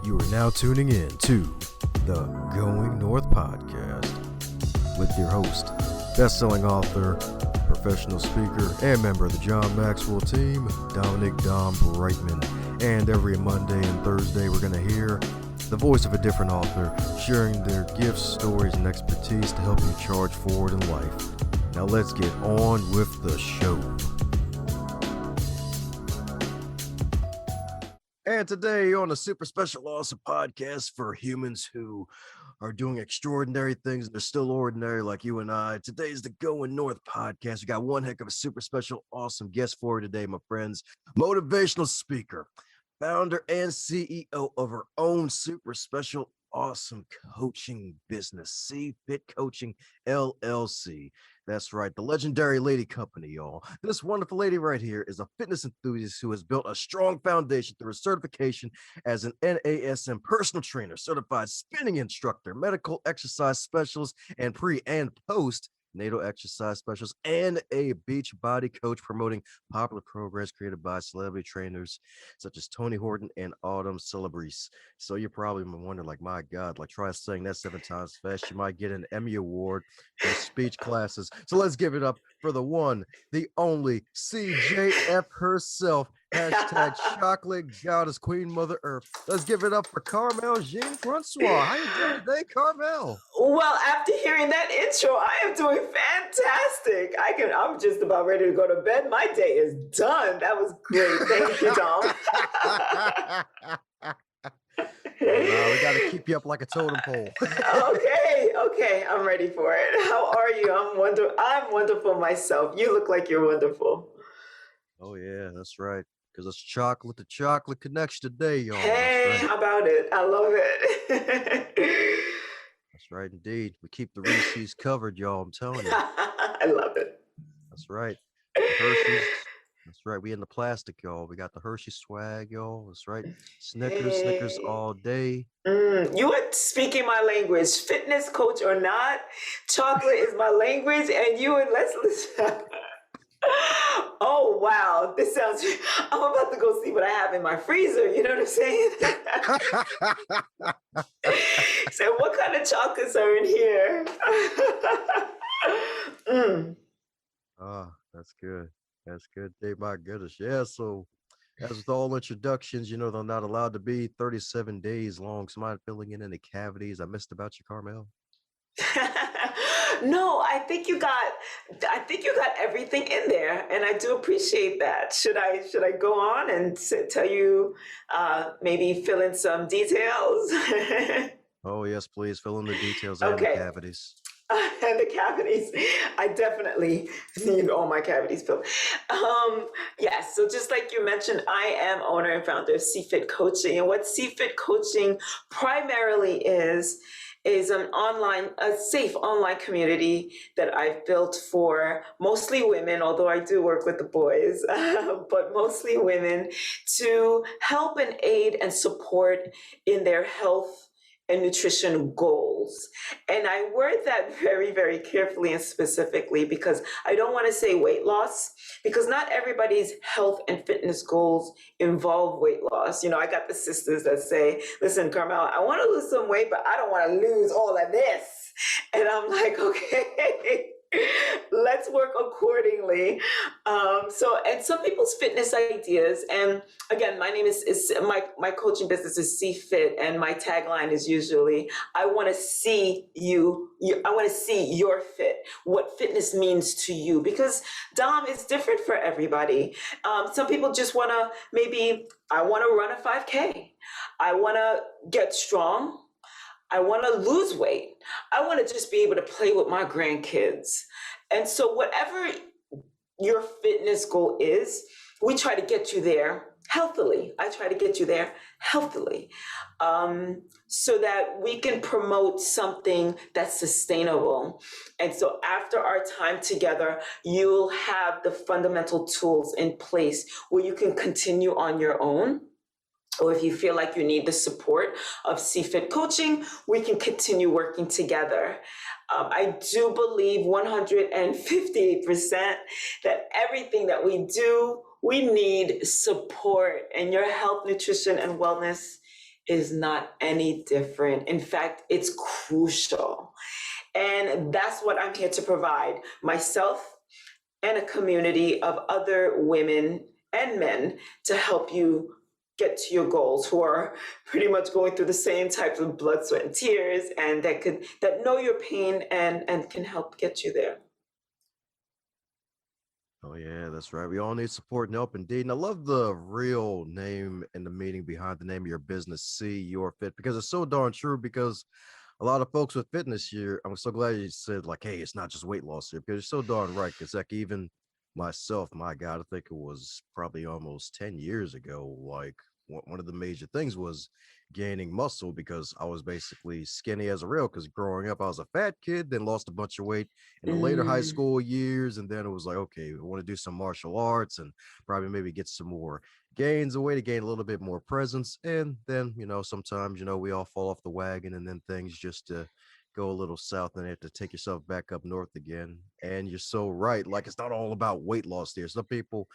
You are now tuning in to the Going North podcast with your host, bestselling author, professional speaker, and member of the John Maxwell team, Dominic Dom Brightman. And every Monday and Thursday, we're going to hear the voice of a different author sharing their gifts, stories, and expertise to help you charge forward in life. Now let's get on with the show. And today on a super special, awesome podcast for humans who are doing extraordinary things and they're still ordinary like you and I. Today's the Going North podcast. We got one heck of a super special, awesome guest for you today, my friends. Motivational speaker, founder and CEO of her own super special, awesome coaching business, cFIT Coaching LLC. That's right, the legendary lady company, y'all. This wonderful lady right here is a fitness enthusiast who has built a strong foundation through a certification as an NASM personal trainer, certified spinning instructor, medical exercise specialist, and pre and post natal exercise specialist, and a beach body coach promoting popular programs created by celebrity trainers such as Tony Horton and Autumn Celebrese. So you're probably wondering, like, my God, like, try saying that 7 times fast. You might get an Emmy Award for speech classes. So let's give it up for the one, the only CJF herself. Hashtag chocolate goddess queen mother earth. Let's give it up for Carmelle Jean-Francois. How you doing today, Carmelle? Well, after hearing that intro, I am doing fantastic. I'm just about ready to go to bed. My day is done. That was great. Thank you, Dom. We got to keep you up like a totem pole. Okay, I'm ready for it. How are you? I'm wonderful myself. You look like you're wonderful. Oh yeah, that's right. Because it's chocolate to chocolate connection today, y'all. Hey, right. How about it? I love it. That's right, indeed. We keep the Reese's covered, y'all. I'm telling you. I love it. That's right. The Hershey's. That's right. We in the plastic, y'all. We got the Hershey swag, y'all. That's right. Snickers all day. You are speaking my language. Fitness coach or not, chocolate is my language, and let's listen. Oh, wow. This sounds, I'm about to go see what I have in my freezer. You know what I'm saying? So what kind of chocolates are in here? That's good. That's good. Hey, my goodness. Yeah. So as with all introductions, they're not allowed to be 37 days long. So am I filling in any cavities I missed about you, Carmelle? No, I think you got everything in there, and I do appreciate that. Should I go on and tell you, maybe fill in some details? Oh yes, please fill in the details and the cavities. And the cavities, I definitely need all my cavities filled. Yes, so just like you mentioned, I am owner and founder of cFIT Coaching, and what cFIT Coaching primarily is a safe online community that I've built for mostly women, although I do work with the boys, but mostly women, to help and aid and support in their health and nutrition goals. And I word that very, very carefully and specifically because I don't want to say weight loss, because not everybody's health and fitness goals involve weight loss. I got the sisters that say, listen, Carmelle, I want to lose some weight, but I don't want to lose all of this. And I'm like, okay. Let's work accordingly. And some people's fitness ideas, and again, my name is my coaching business is cFIT, and my tagline is usually, I want to see I want to see your fit, what fitness means to you, because Dom, is different for everybody. Some people just want to, I want to run a 5K. I want to get strong. I want to lose weight. I want to just be able to play with my grandkids. And so whatever your fitness goal is, we try to get you there healthily. I try to get you there healthily, so that we can promote something that's sustainable. And so after our time together, you'll have the fundamental tools in place where you can continue on your own. Or if you feel like you need the support of cFIT Coaching, we can continue working together. I do believe 158% that everything that we do, we need support, and your health, nutrition, and wellness is not any different. In fact, it's crucial. And that's what I'm here to provide myself and a community of other women and men to help you get to your goals, who are pretty much going through the same types of blood, sweat, and tears, and that know your pain and can help get you there. Oh yeah, that's right. We all need support and help indeed. And I love the real name and the meaning behind the name of your business, See Your Fit, because it's so darn true. Because a lot of folks with fitness here, I'm so glad you said like, hey, it's not just weight loss here, because you're so darn right. Because like even myself, my God, I think it was probably almost 10 years ago. Like one of the major things was gaining muscle because I was basically skinny as a rail. Because growing up, I was a fat kid, then lost a bunch of weight in the later high Mm, school years, and then it was like, okay, I want to do some martial arts and probably maybe get some more gains a way to gain a little bit more presence. And then, sometimes, we all fall off the wagon and then things just go a little south and you have to take yourself back up north again. And you're so right. Like, it's not all about weight loss there. Some people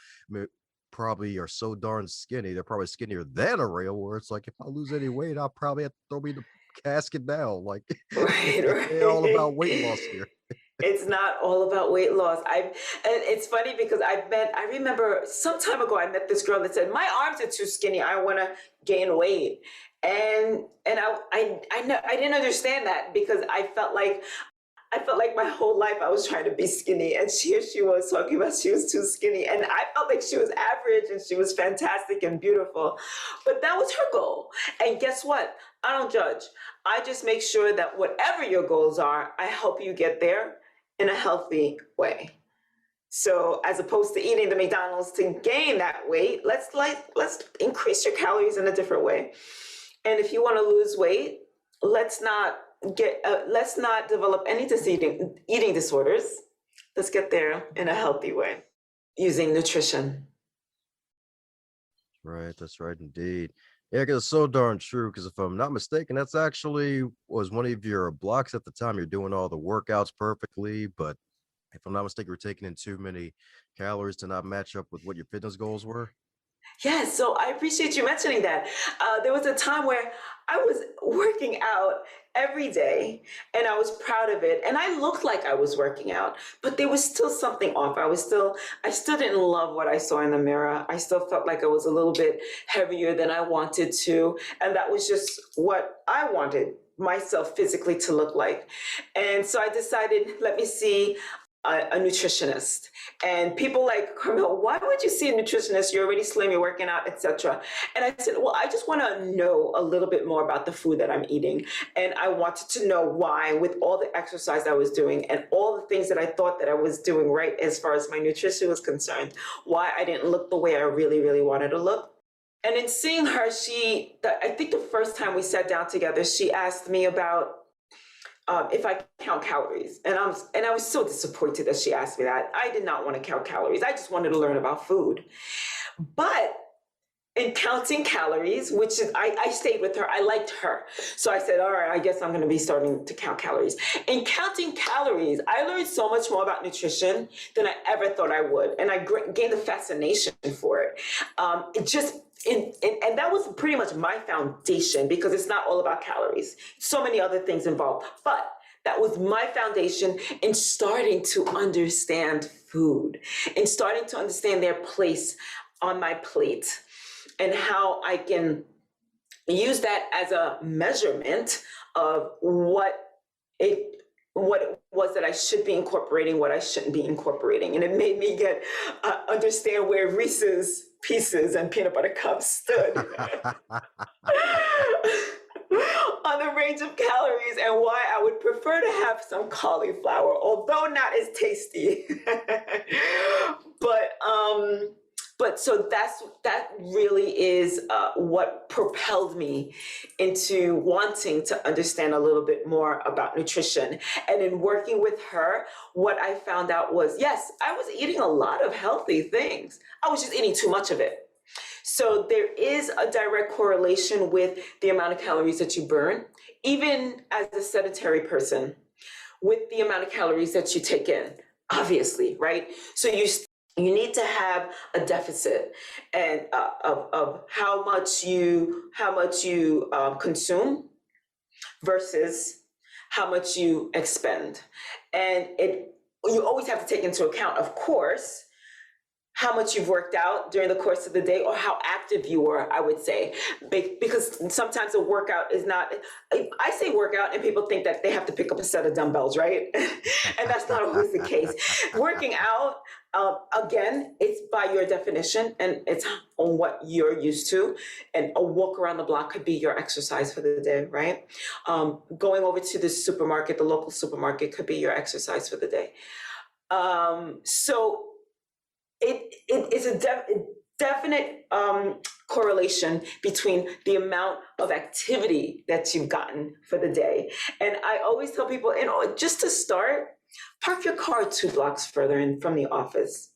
probably are so darn skinny. They're probably skinnier than a rail, where it's like, if I lose any weight, I'll probably have to throw me the casket now. Like, right, it ain't all about weight right. loss here. It's not all about weight loss. And it's funny because I remember some time ago, I met this girl that said, my arms are too skinny. I want to gain weight. And I didn't understand that, because I felt like my whole life I was trying to be skinny, and here she was talking about she was too skinny, and I felt like she was average and she was fantastic and beautiful, but that was her goal. And guess what? I don't judge. I just make sure that whatever your goals are, I help you get there in a healthy way. So as opposed to eating the McDonald's to gain that weight, let's increase your calories in a different way. And if you want to lose weight, let's not let's not develop any eating disorders. Let's get there in a healthy way using nutrition. Right, that's right indeed. Yeah, because it's so darn true. Because if I'm not mistaken, that's actually was one of your blocks at the time. You're doing all the workouts perfectly, but if I'm not mistaken, you're taking in too many calories to not match up with what your fitness goals were. Yes, so I appreciate you mentioning that. There was a time where I was working out every day and I was proud of it. And I looked like I was working out, but there was still something off. I still didn't love what I saw in the mirror. I still felt like I was a little bit heavier than I wanted to. And that was just what I wanted myself physically to look like. And so I decided, let me see a nutritionist. And people like, Carmelle, why would you see a nutritionist? You're already slim, you're working out, etc. And I said, well, I just want to know a little bit more about the food that I'm eating. And I wanted to know why, with all the exercise I was doing and all the things that I thought that I was doing right as far as my nutrition was concerned, why I didn't look the way I really, really wanted to look. And in seeing her, I think the first time we sat down together, she asked me about if I count calories. And I was so disappointed that she asked me that. I did not want to count calories. I just wanted to learn about food. But in counting calories, which is, I stayed with her. I liked her. So I said, all right, I guess I'm going to be starting to count calories. In counting calories, I learned so much more about nutrition than I ever thought I would. And I gained a fascination for it. And that was pretty much my foundation, because it's not all about calories. So many other things involved. But that was my foundation in starting to understand food, and starting to understand their place on my plate, and how I can use that as a measurement of what it was that I should be incorporating, what I shouldn't be incorporating. And it made me understand where Reese's Pieces and peanut butter cups stood on the range of calories, and why I would prefer to have some cauliflower, although not as tasty. But so that really is what propelled me into wanting to understand a little bit more about nutrition. And in working with her, what I found out was, yes, I was eating a lot of healthy things. I was just eating too much of it. So there is a direct correlation with the amount of calories that you burn, even as a sedentary person, with the amount of calories that you take in, obviously, right? So you you need to have a deficit and of how much you consume versus how much you expend. And you always have to take into account, of course, how much you've worked out during the course of the day or how active you were, I would say. Because sometimes a workout is not, I say workout and people think that they have to pick up a set of dumbbells, right? And that's not always the case. Working out, again, it's by your definition and it's on what you're used to. And a walk around the block could be your exercise for the day, right? Going over to the supermarket, the local supermarket, could be your exercise for the day. So it is a definite correlation between the amount of activity that you've gotten for the day. And I always tell people, just to start, park your car 2 blocks further in from the office.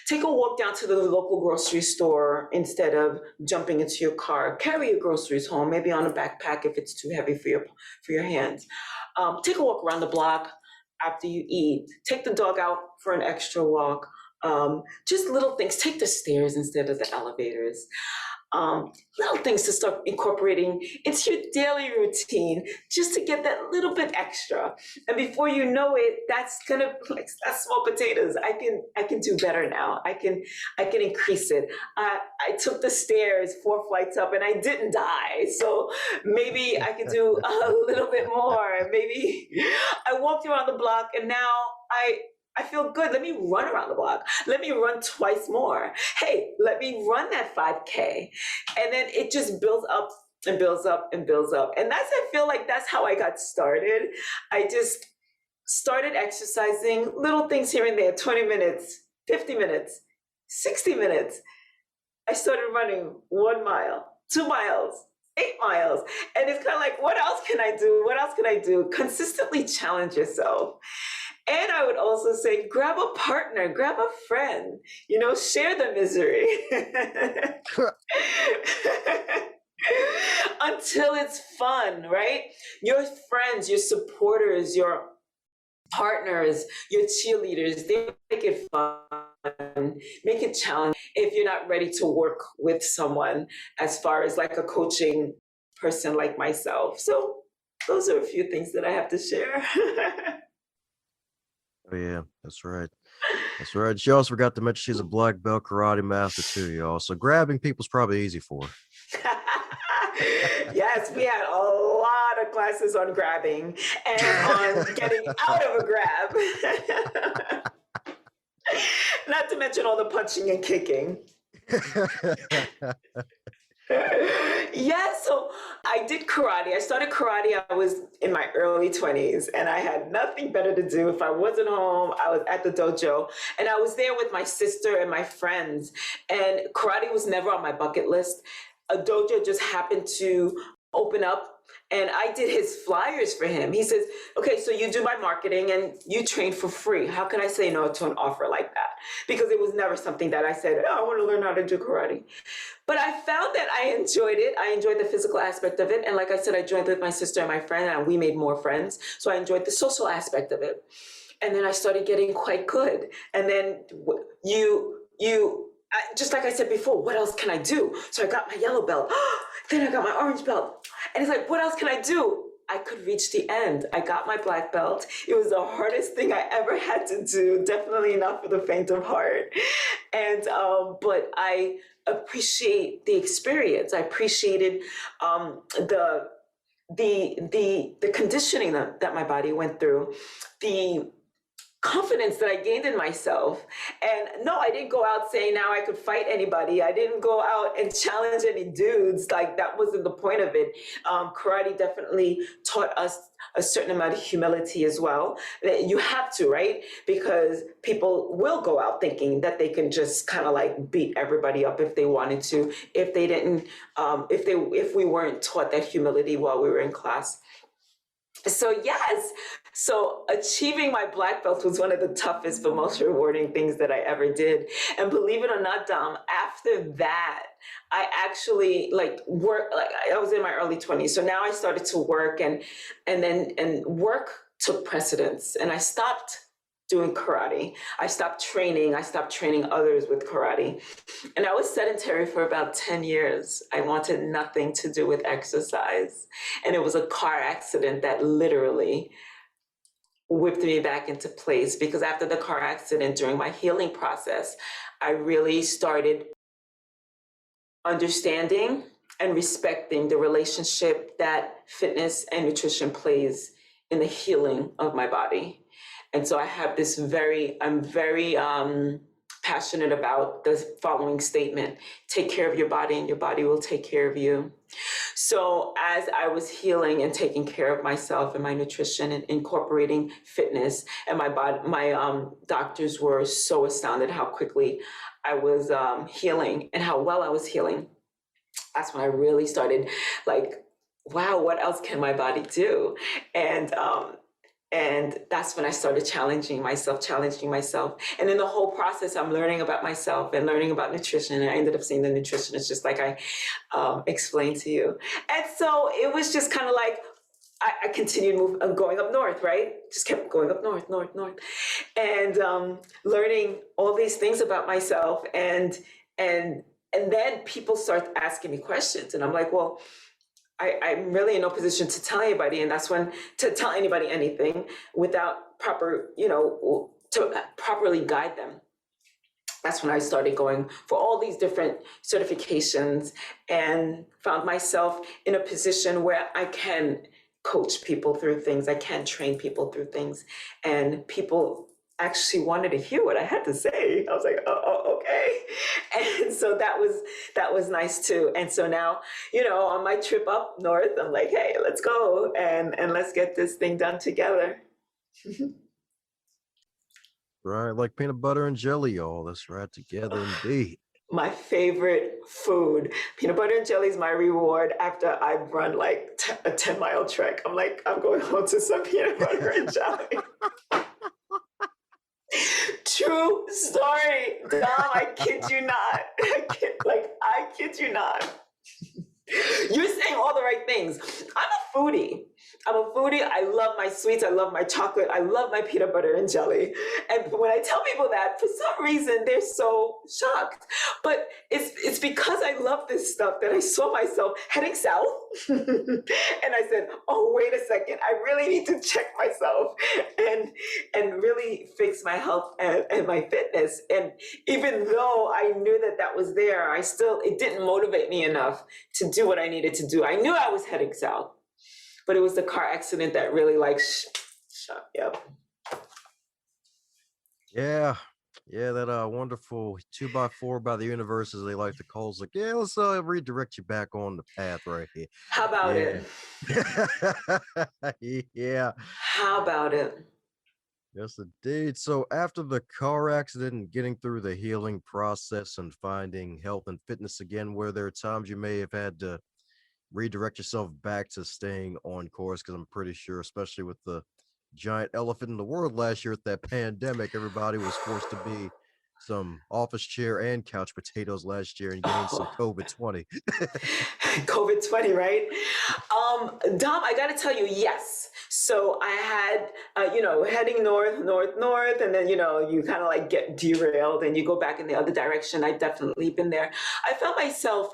Take a walk down to the local grocery store instead of jumping into your car. Carry your groceries home, maybe on a backpack if it's too heavy for your hands. Take a walk around the block after you eat. Take the dog out for an extra walk. Just little things. Take the stairs instead of the elevators. Little things to start incorporating into your daily routine just to get that little bit extra. And before you know it, that's small potatoes. I can do better now. I can increase it. I took the stairs 4 flights up and I didn't die. So maybe I could do a little bit more. Maybe I walked around the block and now I feel good. Let me run around the block. Let me run twice more. Hey, let me run that 5K. And then it just builds up and builds up and builds up. And I feel like that's how I got started. I just started exercising, little things here and there, 20 minutes, 50 minutes, 60 minutes. I started running 1 mile, 2 miles, 8 miles. And it's kind of like, what else can I do? What else can I do? Consistently challenge yourself. And I would also say, grab a partner, grab a friend, share the misery. Until it's fun, right? Your friends, your supporters, your partners, your cheerleaders, they make it fun, make it challenging if you're not ready to work with someone as far as like a coaching person like myself. So those are a few things that I have to share. Oh yeah, that's right. That's right. She also forgot to mention she's a black belt karate master too, y'all. So grabbing people's probably easy for her. Yes, we had a lot of classes on grabbing and on getting out of a grab. Not to mention all the punching and kicking. Yeah, so I did karate. I started karate. I was in my early 20s and I had nothing better to do. If I wasn't home, I was at the dojo and I was there with my sister and my friends. And karate was never on my bucket list. A dojo just happened to open up and I did his flyers for him. He says, okay, so you do my marketing and you train for free. How can I say no to an offer like that? Because it was never something that I said, I want to learn how to do karate. But I found that I enjoyed it. I enjoyed the physical aspect of it. And like I said, I joined with my sister and my friend and we made more friends. So I enjoyed the social aspect of it. And then I started getting quite good. And then just like I said before, what else can I do? So I got my yellow belt. Then I got my orange belt. And it's like, what else can I do? I could reach the end. I got my black belt. It was the hardest thing I ever had to do. Definitely not for the faint of heart. And, but I appreciate the experience. I appreciated the conditioning that my body went through, the confidence that I gained in myself. And no, I didn't go out saying now I could fight anybody. I didn't go out and challenge any dudes. Like that wasn't the point of it. Karate definitely taught us a certain amount of humility as well. You have to, right? Because people will go out thinking that they can just kind of like beat everybody up if they wanted to, if they didn't, if we weren't taught that humility while we were in class. So yes, so achieving my black belt was one of the toughest but most rewarding things that I ever did. And believe it or not, Dom, after that, I actually work, I was in my early 20s. So now I started to work and work took precedence and I stopped doing karate. I stopped training. I stopped training others with karate. And I was sedentary for about 10 years. I wanted nothing to do with exercise. And it was a car accident that literally whipped me back into place, because after the car accident, during my healing process, I really started understanding and respecting the relationship that fitness and nutrition plays in the healing of my body. And so I have this I'm very passionate about the following statement: take care of your body and your body will take care of you. So as I was healing and taking care of myself and my nutrition and incorporating fitness, and my doctors were so astounded how quickly I was healing and how well I was healing. That's when I really started like, wow, what else can my body do? And that's when I started challenging myself. And in the whole process, I'm learning about myself and learning about nutrition. And I ended up seeing the nutritionist, just like I explained to you. And so it was just kind of like, I continued going up north, right? Just kept going up north. And learning all these things about myself. And then people start asking me questions. And I'm like, well, I'm really in no position to tell anybody, and that's when to tell anybody anything without proper, to properly guide them. That's when I started going for all these different certifications and found myself in a position where I can coach people through things. I can train people through things, and people actually wanted to hear what I had to say. I was like, oh, okay. And so that was nice too. And so now, on my trip up north, I'm like, hey, let's go and let's get this thing done together. Right, like peanut butter and jelly, y'all. That's right, together indeed. My favorite food. Peanut butter and jelly is my reward after I've run like a 10-mile trek. I'm like, I'm going home to some peanut butter and jelly. True story, Dom. I kid you not. I kid you not. You're saying all the right things. I'm a foodie. I love my sweets. I love my chocolate. I love my peanut butter and jelly. And when I tell people that, for some reason, they're so shocked. But it's because I love this stuff that I saw myself heading south. And I said, oh, wait a second. I really need to check myself and really fix my health and my fitness. And even though I knew that was there, it didn't motivate me enough to do what I needed to do. I knew I was heading south, but it was the car accident that really shut me up. Yeah, that wonderful 2x4 by the universe, as they like to call. It's like, yeah, let's redirect you back on the path right here. How about it? Yeah. How about it? Yes, indeed. So after the car accident and getting through the healing process and finding health and fitness again, where there are times you may have had to redirect yourself back to staying on course, because I'm pretty sure, especially with the giant elephant in the world last year with that pandemic, everybody was forced to be some office chair and couch potatoes last year and gain some COVID-20. COVID-20, right? Dom, I got to tell you, yes. So I had, heading north, and then, you kind of like get derailed and you go back in the other direction. I've definitely been there. I felt myself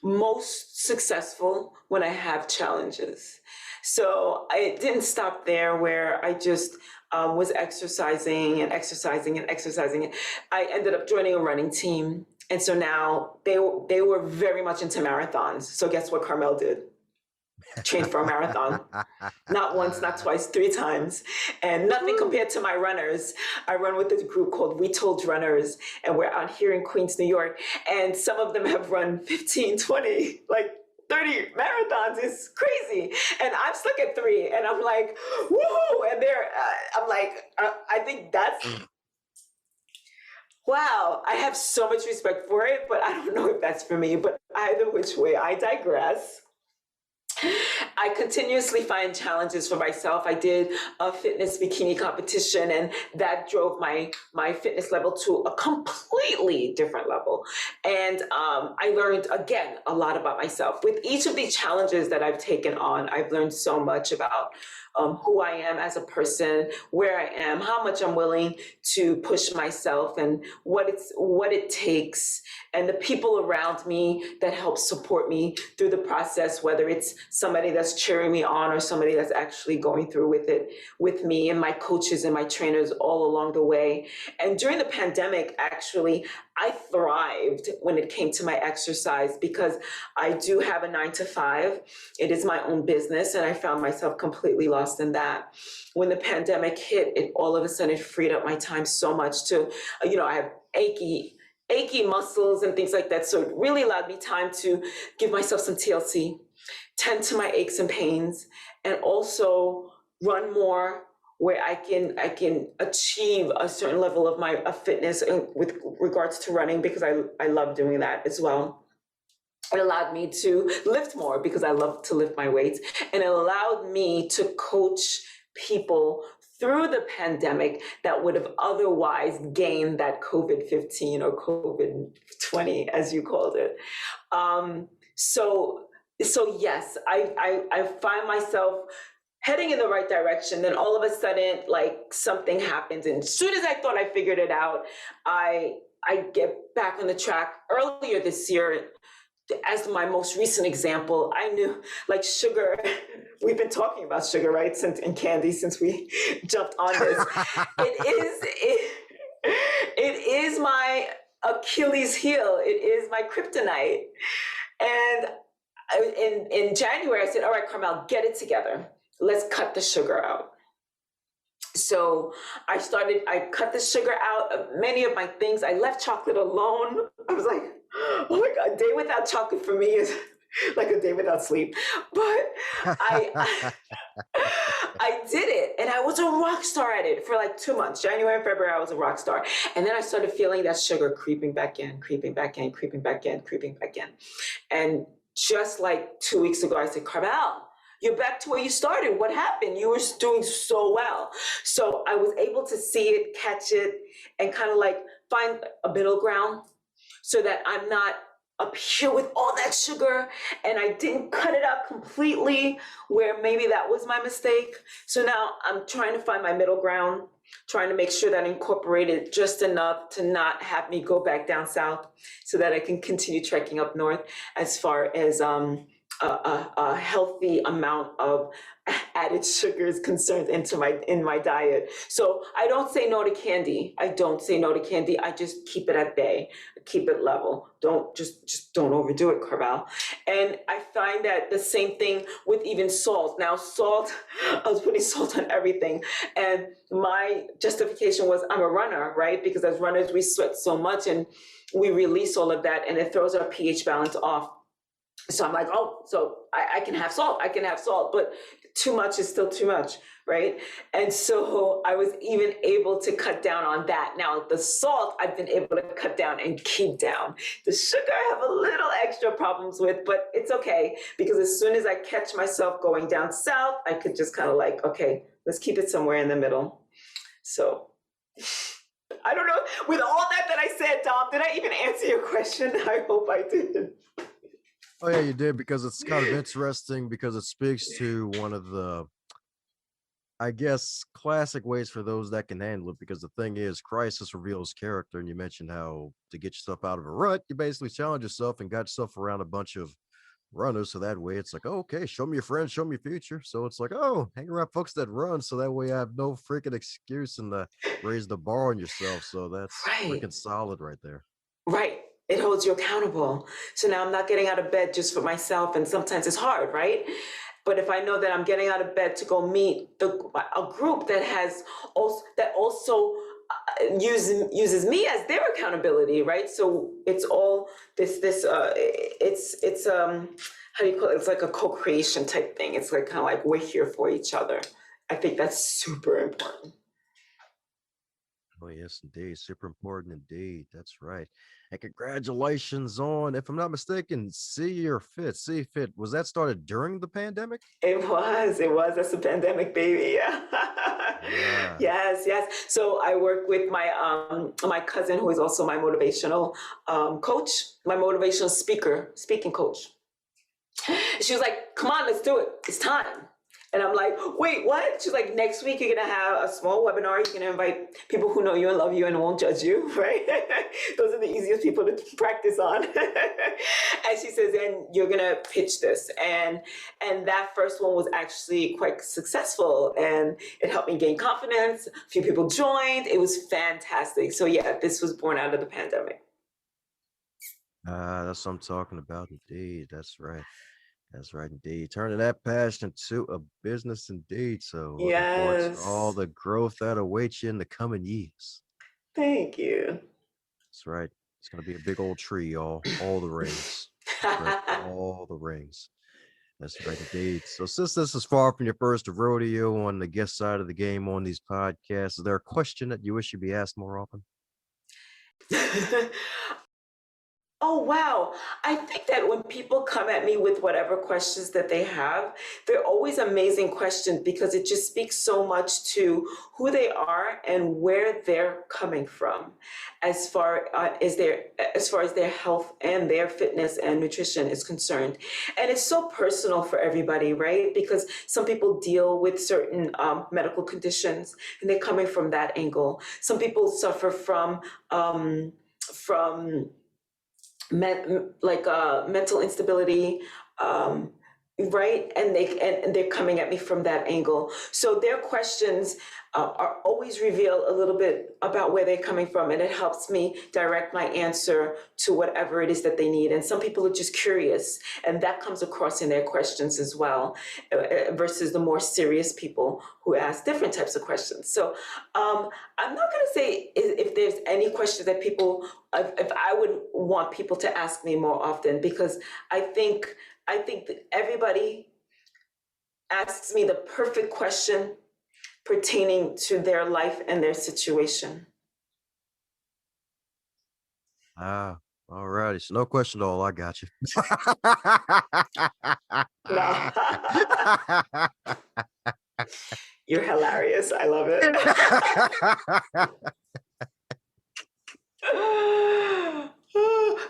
most successful when I have challenges. So I didn't stop there, where I just was exercising. I ended up joining a running team. And so now they were very much into marathons. So guess what Carmelle did? Trained for a marathon. Not once, not twice, 3 times. And nothing compared to my runners. I run with this group called We Told Runners, and we're out here in Queens, New York. And some of them have run 15, 20, like 30 marathons. It's crazy. And I'm stuck at 3, and I'm like, woohoo! And I'm like, I think that's, wow, I have so much respect for it, but I don't know if that's for me. But either which way, I digress. I continuously find challenges for myself. I did a fitness bikini competition, and that drove my fitness level to a completely different level. And I learned again a lot about myself. With each of these challenges that I've taken on, I've learned so much about who I am as a person, where I am, how much I'm willing to push myself, and what it takes, and the people around me that help support me through the process, whether it's somebody that's cheering me on or somebody that's actually going through with it with me, and my coaches and my trainers all along the way. And during the pandemic, actually, I thrived when it came to my exercise because I do have a 9 to 5. It is my own business, and I found myself completely lost in that. When the pandemic hit, it all of a sudden freed up my time so much to, I have achy muscles and things like that. So it really allowed me time to give myself some TLC, tend to my aches and pains, and also run more, where I can achieve a certain level of fitness with regards to running, because I love doing that as well. It allowed me to lift more because I love to lift my weights, and it allowed me to coach people through the pandemic that would have otherwise gained that COVID-15 or COVID-20, as you called it. So yes, I find myself heading in the right direction. Then all of a sudden, like, something happens, and as soon as I thought I figured it out, I get back on the track. Earlier this year, as my most recent example, I knew, like, sugar. We've been talking about sugar, right, and candy since we jumped on this. It is my Achilles heel. It is my kryptonite. And in January, I said, all right, Carmelle, get it together. Let's cut the sugar out. So I cut the sugar out of many of my things. I left chocolate alone. I was like, oh my God, a day without chocolate for me is like a day without sleep. But I did it, and I was a rock star at it for like 2 months. January and February, I was a rock star. And then I started feeling that sugar creeping back in, creeping back in, creeping back in, creeping back in. And just like 2 weeks ago, I said, Carmelle, you're back to where you started. What happened? You were doing so well. So I was able to see it, catch it, and kind of like find a middle ground so that I'm not up here with all that sugar, and I didn't cut it out completely, where maybe that was my mistake. So now I'm trying to find my middle ground, trying to make sure that I incorporated just enough to not have me go back down south, so that I can continue trekking up north as far as a healthy amount of added sugar is concerned in my diet. So I don't say no to candy. I just keep it at bay, keep it level. Don't overdo it, Carmelle. And I find that the same thing with even salt. Now, salt, I was putting salt on everything. And my justification was, I'm a runner, right? Because as runners, we sweat so much and we release all of that, and it throws our pH balance off. So I'm like, oh, so I can have salt, but too much is still too much, right? And so I was even able to cut down on that. Now, the salt, I've been able to cut down and keep down. The sugar, I have a little extra problems with, but it's okay, because as soon as I catch myself going down south, I could just kind of like, okay, let's keep it somewhere in the middle. So I don't know, with all that I said, Dom, did I even answer your question? I hope I did. Oh yeah, you did, because it's kind of interesting, because it speaks to one of the, I guess, classic ways for those that can handle it. Because the thing is, crisis reveals character, and you mentioned how to get yourself out of a rut, you basically challenge yourself and got yourself around a bunch of runners. So that way it's like, oh, okay, show me your friends, show me your future. So it's like, oh, hang around folks that run, so that way I have no freaking excuse and raise the bar on yourself. So that's Right. freaking solid right there. Right. It holds you accountable. So now I'm not getting out of bed just for myself. And sometimes it's hard, right? But if I know that I'm getting out of bed to go meet a group that also uses me as their accountability, right? So it's all it's how do you call it? It's like a co-creation type thing. It's like kind of like we're here for each other. I think that's super important. Oh yes, indeed, super important indeed. That's right. And congratulations on, if I'm not mistaken, cFIT. Was that started during the pandemic? It was. That's a pandemic baby. Yeah. Ah, Yes. So I work with my cousin, who is also my motivational coach, my motivational speaking coach. She was like, "Come on, let's do it. It's time." And I'm like, "Wait, what?" She's like, "Next week you're gonna have a small webinar. You're gonna invite people who know you and love you and won't judge you, right? Those are the easiest people to practice on." And she says, "And you're gonna pitch this." And that first one was actually quite successful, and it helped me gain confidence. A few people joined. It was fantastic. So yeah, this was born out of the pandemic. that's what I'm talking about. Indeed. That's right. That's right, indeed. Turning that passion to a business, indeed. So, looking forward to all Yes. the growth that awaits you in the coming years. Thank you. That's right. It's going to be a big old tree, all the rings. That's right. All the rings. That's right, indeed. So, since this is far from your first rodeo on the guest side of the game on these podcasts, is there a question that you wish you'd be asked more often? Oh, wow. I think that when people come at me with whatever questions that they have, they're always amazing questions because it just speaks so much to who they are and where they're coming from as far as their health and their fitness and nutrition is concerned. And it's so personal for everybody, right? Because some people deal with certain medical conditions and they're coming from that angle. Some people suffer from mental instability, um, right? And they're coming at me from that angle. So their questions are always reveal a little bit about where they're coming from, and it helps me direct my answer to whatever it is that they need. And some people are just curious, and that comes across in their questions as well, versus the more serious people who ask different types of questions. So I'm not going to say if there's any question that if I would want people to ask me more often, because I think that everybody asks me the perfect question pertaining to their life and their situation. Ah, all righty. So, no question at all. I got you. No. You're hilarious. I love it.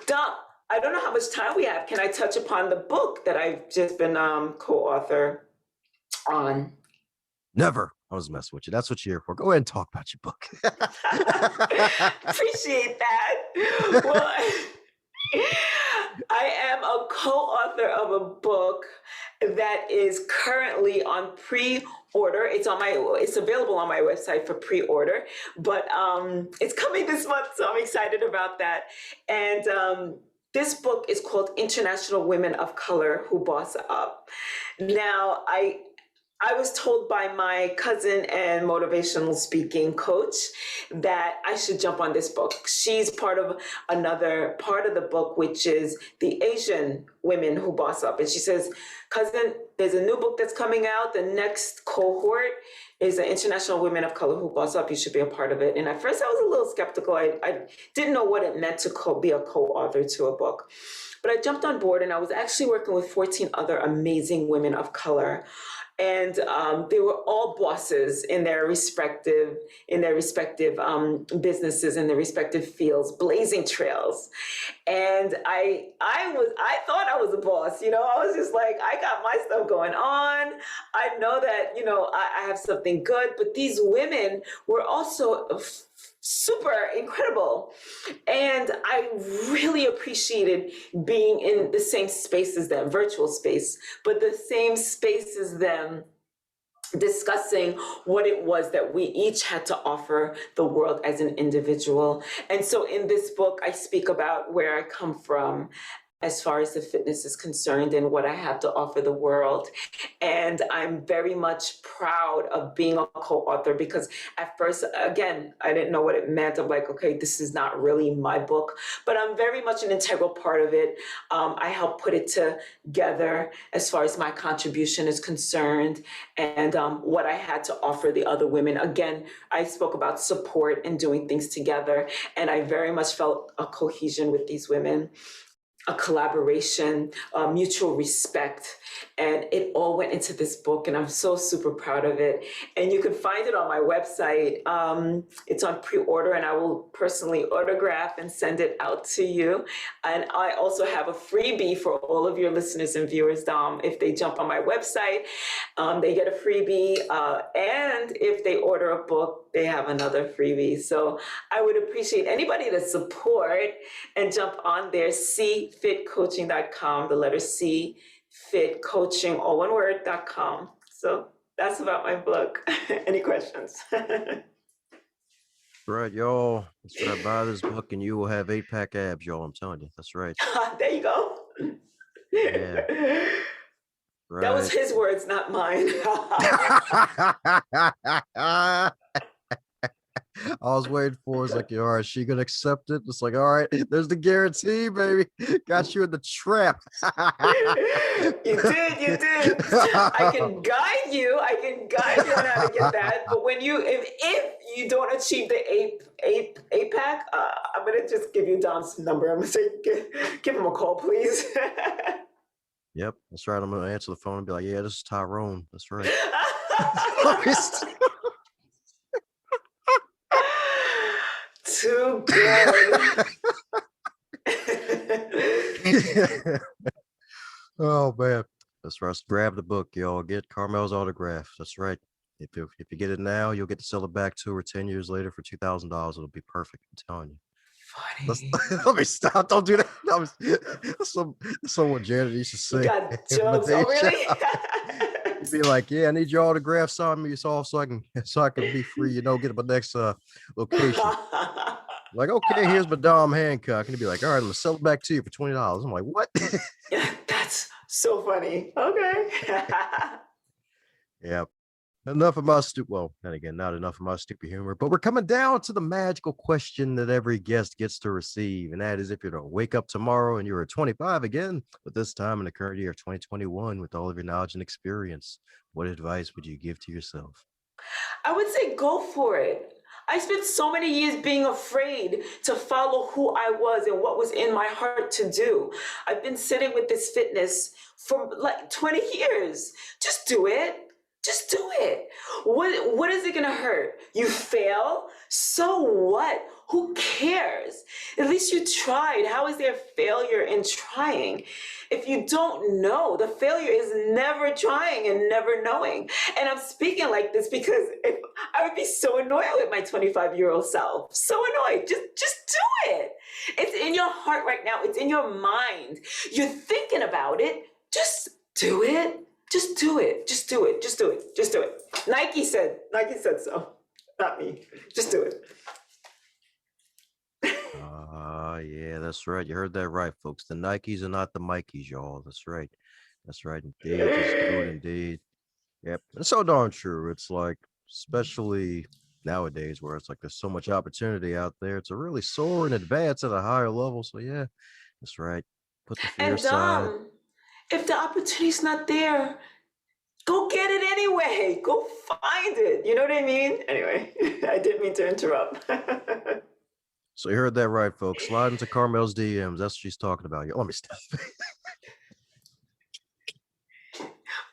Dom, I don't know how much time we have. Can I touch upon the book that I've just been co-author on? Never. I was messing with you. That's what you're here for. Go ahead and talk about your book. Appreciate that. Well, I am a co-author of a book that is currently on pre-order. It's available on my website for pre-order, but it's coming this month, so I'm excited about that. And this book is called International Women of Color Who Boss Up. Now, I was told by my cousin and motivational speaking coach that I should jump on this book. She's part of another part of the book, which is the Asian women who boss up. And she says, "Cousin, there's a new book that's coming out. The next cohort is the International Women of Color Who Boss Up. You should be a part of it." And at first I was a little skeptical. I didn't know what it meant to be a co-author to a book. But I jumped on board, and I was actually working with 14 other amazing women of color. And they were all bosses in their respective businesses, in their respective fields, blazing trails. And I thought I was a boss, I was just like, I got my stuff going on. I know that, I have something good, but these women were also super incredible. And I really appreciated being in the same space as them, virtual space, but the same space as them, discussing what it was that we each had to offer the world as an individual. And so in this book, I speak about where I come from as far as the fitness is concerned and what I have to offer the world. And I'm very much proud of being a co-author, because at first, again, I didn't know what it meant. I'm like, okay, this is not really my book, but I'm very much an integral part of it. I helped put it together as far as my contribution is concerned, and what I had to offer the other women. Again, I spoke about support and doing things together, and I very much felt a cohesion with these women, a collaboration, mutual respect, and it all went into this book, and I'm so super proud of it. And you can find it on my website. It's on pre-order, and I will personally autograph and send it out to you. And I also have a freebie for all of your listeners and viewers. If they jump on my website, they get a freebie, and if they order a book, they have another freebie. So I would appreciate anybody to support and jump on there, cFITcoaching.com, the letter C, FITcoaching, all one word.com. So that's about my book. Any questions? Right, y'all. That's right. Buy this book and you will have 8-pack abs, y'all. I'm telling you. That's right. There you go. Yeah. Right. That was his words, not mine. I was waiting for it's like, all right, she gonna accept it? It's like, all right, there's the guarantee, baby. Got you in the trap. You did. I can guide you on how to get that. But when if you don't achieve the eight pack, I'm gonna just give you Dom's number. I'm gonna say, give him a call, please. Yep, that's right. I'm gonna answer the phone and be like, yeah, this is Tyrone. That's right. Too good. Oh man, that's right. Grab the book, y'all. Get Carmelle's autograph. That's right. If you get it now, you'll get to sell it back to her 10 years later for $2,000. It'll be perfect. I'm telling you. Funny. Let me stop. Don't do that. That's what Janet used to say. You got jokes. Oh, really? You'd be like, yeah, I need your autograph, sign me off so I can be free, get my next location. Like, okay, here's my Dom Hancock. And he'd be like, all right, I'm gonna sell it back to you for $20. I'm like, what? That's so funny. Okay. Yeah. Enough of my not enough of my stupid humor, but we're coming down to the magical question that every guest gets to receive. And that is, if you're to wake up tomorrow and you're 25 again, but this time in the current year of 2021, with all of your knowledge and experience, what advice would you give to yourself? I would say go for it. I spent so many years being afraid to follow who I was and what was in my heart to do. I've been sitting with this fitness for like 20 years. Just do it. Just do it. What is it going to hurt? You fail? So what? Who cares? At least you tried. How is there failure in trying? If you don't know, the failure is never trying and never knowing. And I'm speaking like this because I would be so annoyed with my 25-year-old self. So annoyed. Just do it. It's in your heart right now. It's in your mind. You're thinking about it. Just do it. Just do it. Just do it. Just do it. Just do it. Nike said so. Not me. Just do it. Yeah, that's right. You heard that right, folks. The Nikes are not the Mikeys, y'all. That's right. That's right. Indeed. Just do it, indeed. Yep. It's so darn true. It's like, especially nowadays where it's like there's so much opportunity out there to really soar and advance at a higher level. So yeah, that's right. Put the fear aside. If the opportunity's not there, go get it anyway. Go find it. You know what I mean? Anyway, I didn't mean to interrupt. So you heard that right, folks. Slide into Carmelle's DMs. That's what she's talking about. Let me stop.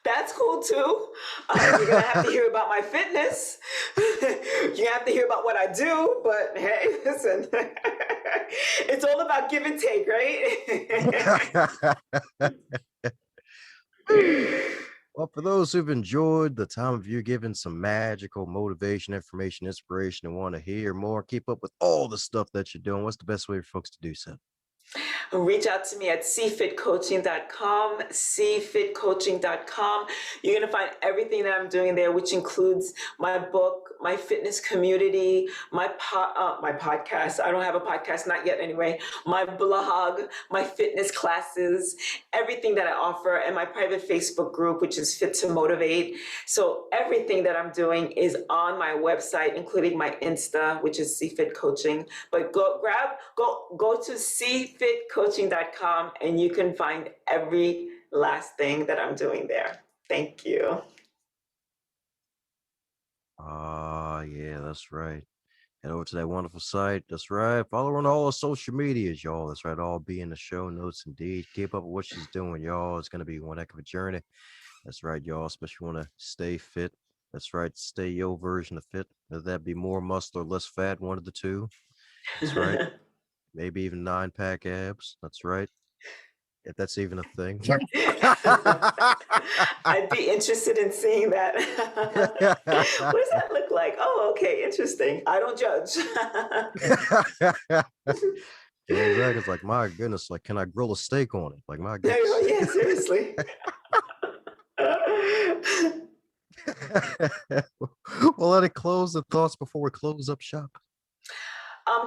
That's cool too. You're gonna have to hear about my fitness. You have to hear about what I do. But hey, listen, it's all about give and take, right? Well, for those who've enjoyed the time of you giving some magical motivation, information, inspiration, and want to hear more, keep up with all the stuff that you're doing, what's the best way for folks to do so? reach out to me at cFITcoaching.com, cFITcoaching.com. You're going to find everything that I'm doing there, which includes my book, my fitness community, my podcast. I don't have a podcast, not yet anyway. My blog, my fitness classes, everything that I offer, and my private Facebook group, which is Fit to Motivate. So everything that I'm doing is on my website, including my Insta, which is cFIT Coaching. But go to cFITcoaching.com and you can find every last thing that I'm doing there. Thank you. Yeah, that's right. Head over to that wonderful site. That's right. Follow her on all the social medias, y'all. That's right. All be in the show notes indeed. Keep up with what she's doing, y'all. It's going to be one heck of a journey. That's right, y'all. Especially want to stay fit. That's right. Stay your version of fit. Whether that be more muscle or less fat, one of the two. That's right. Maybe even 9-pack abs. That's right. If that's even a thing. I'd be interested in seeing that. What does that look like? Oh, okay, interesting. I don't judge. Yeah, exactly. It's like, my goodness, like, can I grill a steak on it? Like, my goodness. Yeah, seriously. Well, let it close the thoughts before we close up shop.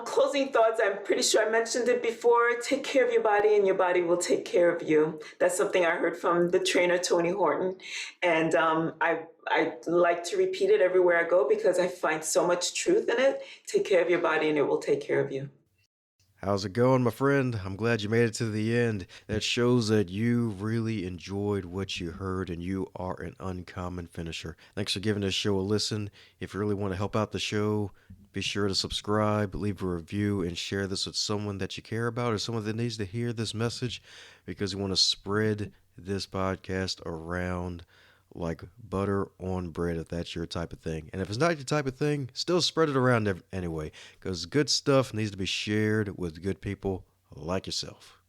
Closing thoughts, I'm pretty sure I mentioned it before. Take care of your body and your body will take care of you. That's something I heard from the trainer, Tony Horton. And I like to repeat it everywhere I go because I find so much truth in it. Take care of your body and it will take care of you. How's it going, my friend? I'm glad you made it to the end. That shows that you really enjoyed what you heard and you are an uncommon finisher. Thanks for giving this show a listen. If you really want to help out the show, be sure to subscribe, leave a review, and share this with someone that you care about or someone that needs to hear this message, because we want to spread this podcast around like butter on bread, if that's your type of thing. And if it's not your type of thing, still spread it around anyway, because good stuff needs to be shared with good people like yourself.